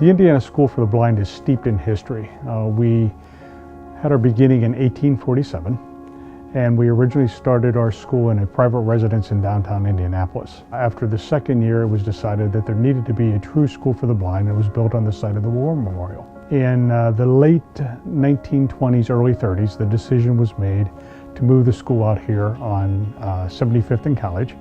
The Indiana School for the Blind is steeped in history. We had our beginning in 1847, and we originally started our school in a private residence in downtown Indianapolis. After the second year, it was decided that there needed to be a true school for the blind, and it was built on the site of the War Memorial. In the late 1920s, early 30s, the decision was made to move the school out here on 75th and College,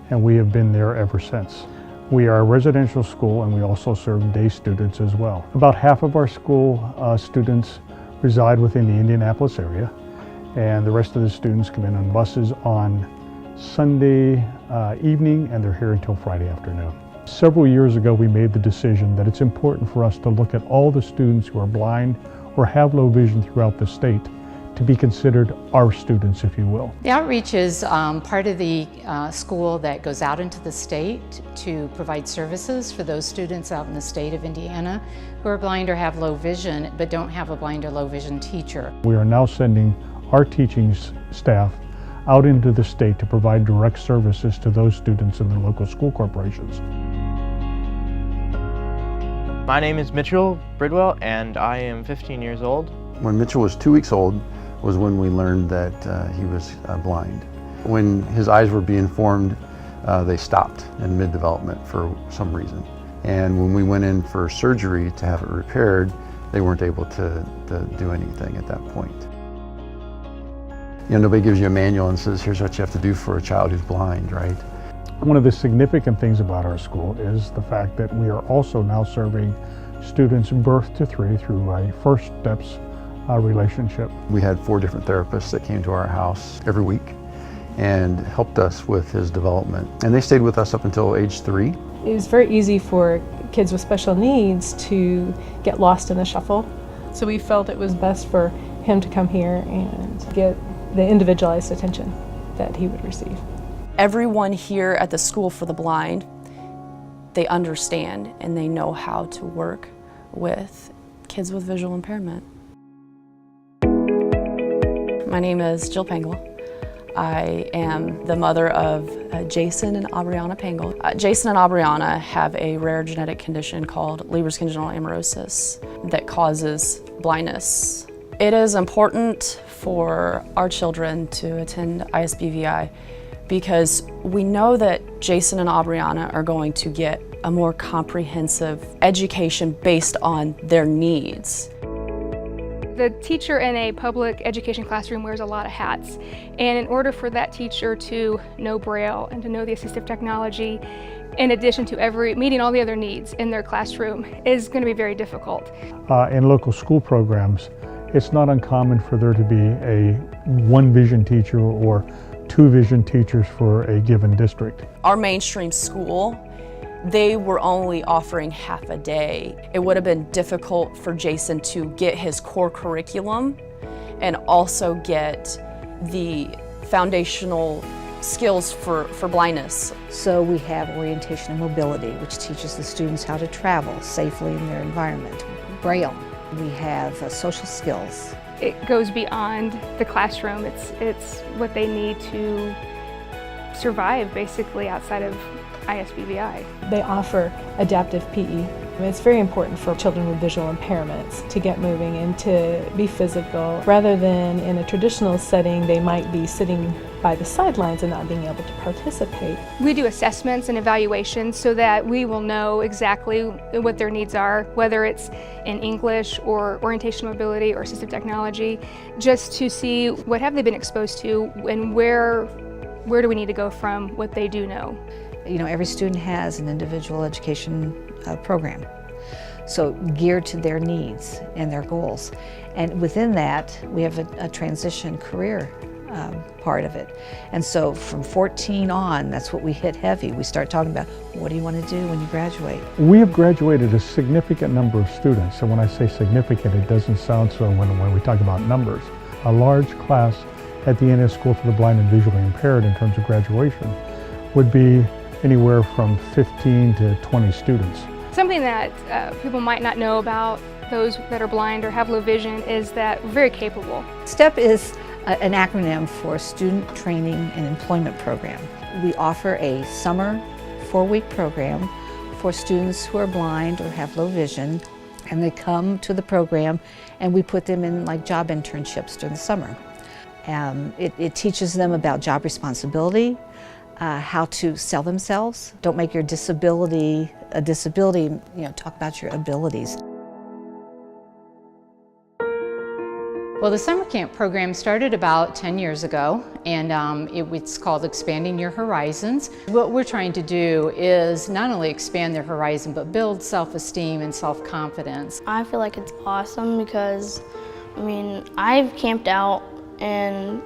and we have been there ever since. We are a residential school, and we also serve day students as well. About half of our school students reside within the Indianapolis area, and the rest of the students come in on buses on Sunday evening, and they're here until Friday afternoon. Several years ago, we made the decision that it's important for us to look at all the students who are blind or have low vision throughout the state to be considered our students, if you will. The outreach is part of the school that goes out into the state to provide services for those students out in the state of Indiana who are blind or have low vision but don't have a blind or low vision teacher. We are now sending our teaching staff out into the state to provide direct services to those students in the local school corporations. My name is Mitchell Bridwell, and I am 15 years old. When Mitchell was 2 weeks old was when we learned that he was blind. When his eyes were being formed, they stopped in mid-development for some reason. And when we went in for surgery to have it repaired, they weren't able to do anything at that point. You know, nobody gives you a manual and says, here's what you have to do for a child who's blind, right? One of the significant things about our school is the fact that we are also now serving students birth to 3 through a First Steps relationship. We had 4 different therapists that came to our house every week and helped us with his development. And they stayed with us up until age 3. It was very easy for kids with special needs to get lost in the shuffle. So we felt it was best for him to come here and get the individualized attention that he would receive. Everyone here at the School for the Blind, they understand and they know how to work with kids with visual impairment. My name is Jill Pangel. I am the mother of Jason and Aubriana Pangel. Jason and Aubriana have a rare genetic condition called Leber's congenital amaurosis that causes blindness. It is important for our children to attend ISBVI because we know that Jason and Aubriana are going to get a more comprehensive education based on their needs. The teacher in a public education classroom wears a lot of hats, and in order for that teacher to know Braille and to know the assistive technology, in addition to meeting all the other needs in their classroom, is going to be very difficult. In local school programs, it's not uncommon for there to be a 1 vision teacher or 2 vision teachers for a given district. Our mainstream school, they were only offering half a day. It would have been difficult for Jason to get his core curriculum and also get the foundational skills for blindness. So we have orientation and mobility, which teaches the students how to travel safely in their environment. Braille. We have social skills. It goes beyond the classroom. It's what they need to survive basically outside of ISBVI. They offer adaptive PE. It's very important for children with visual impairments to get moving and to be physical. Rather than in a traditional setting, they might be sitting by the sidelines and not being able to participate. We do assessments and evaluations so that we will know exactly what their needs are, whether it's in English or orientation mobility or assistive technology, just to see what have they been exposed to and where do we need to go from what they do know. You know, every student has an individual education program, so geared to their needs and their goals. And within that, we have a transition career part of it. And so from 14 on, that's what we hit heavy. We start talking about, what do you want to do when you graduate? We have graduated a significant number of students, and when I say significant, it doesn't sound so when we talk about numbers. A large class at the Indiana School for the Blind and Visually Impaired in terms of graduation would be anywhere from 15 to 20 students. Something that people might not know about those that are blind or have low vision is that we're very capable. STEP is an acronym for Student Training and Employment Program. We offer a summer 4-week program for students who are blind or have low vision, and they come to the program and we put them in like job internships during the summer. It teaches them about job responsibility, how to sell themselves. Don't make your disability a disability, talk about your abilities. Well, the summer camp program started about 10 years ago, and it's called Expanding Your Horizons. What we're trying to do is not only expand their horizon, but build self-esteem and self-confidence. I feel like it's awesome because, I've camped out and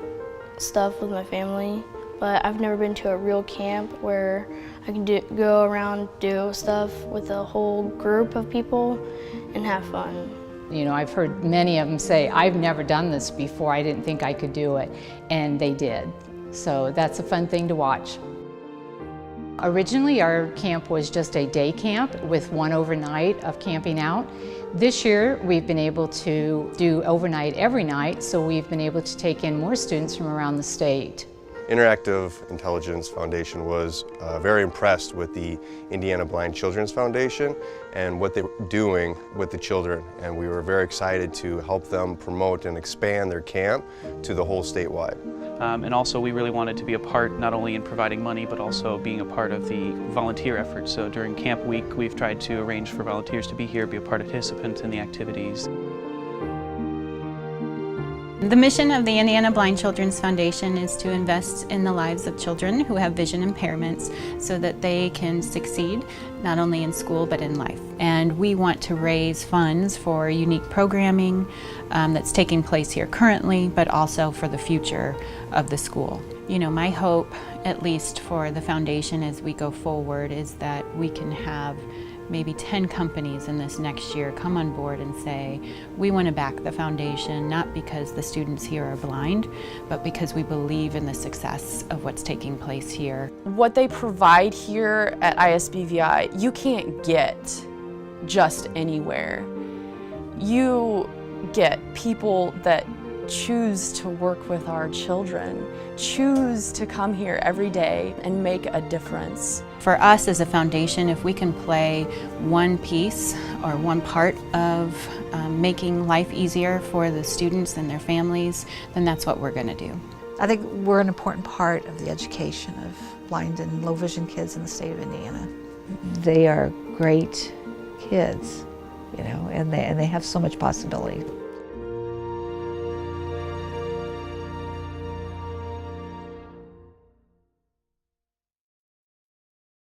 stuff with my family, but I've never been to a real camp where I can go around, do stuff with a whole group of people and have fun. I've heard many of them say, I've never done this before, I didn't think I could do it, and they did. So that's a fun thing to watch. Originally, our camp was just a day camp with one overnight of camping out. This year, we've been able to do overnight every night, so we've been able to take in more students from around the state. Interactive Intelligence Foundation was very impressed with the Indiana Blind Children's Foundation and what they were doing with the children, and we were very excited to help them promote and expand their camp to the whole statewide. And also we really wanted to be a part not only in providing money but also being a part of the volunteer effort. So during camp week we've tried to arrange for volunteers to be here, be a participant in the activities. The mission of the Indiana Blind Children's Foundation is to invest in the lives of children who have vision impairments so that they can succeed not only in school but in life. And we want to raise funds for unique programming that's taking place here currently, but also for the future of the school. My hope, at least for the foundation as we go forward, is that we can have maybe 10 companies in this next year come on board and say, we want to back the foundation, not because the students here are blind, but because we believe in the success of what's taking place here. What they provide here at ISBVI, you can't get just anywhere. You get people that choose to work with our children, choose to come here every day and make a difference. For us as a foundation, if we can play one piece or one part of making life easier for the students and their families, then that's what we're going to do. I think we're an important part of the education of blind and low vision kids in the state of Indiana. They are great kids, and they have so much possibility.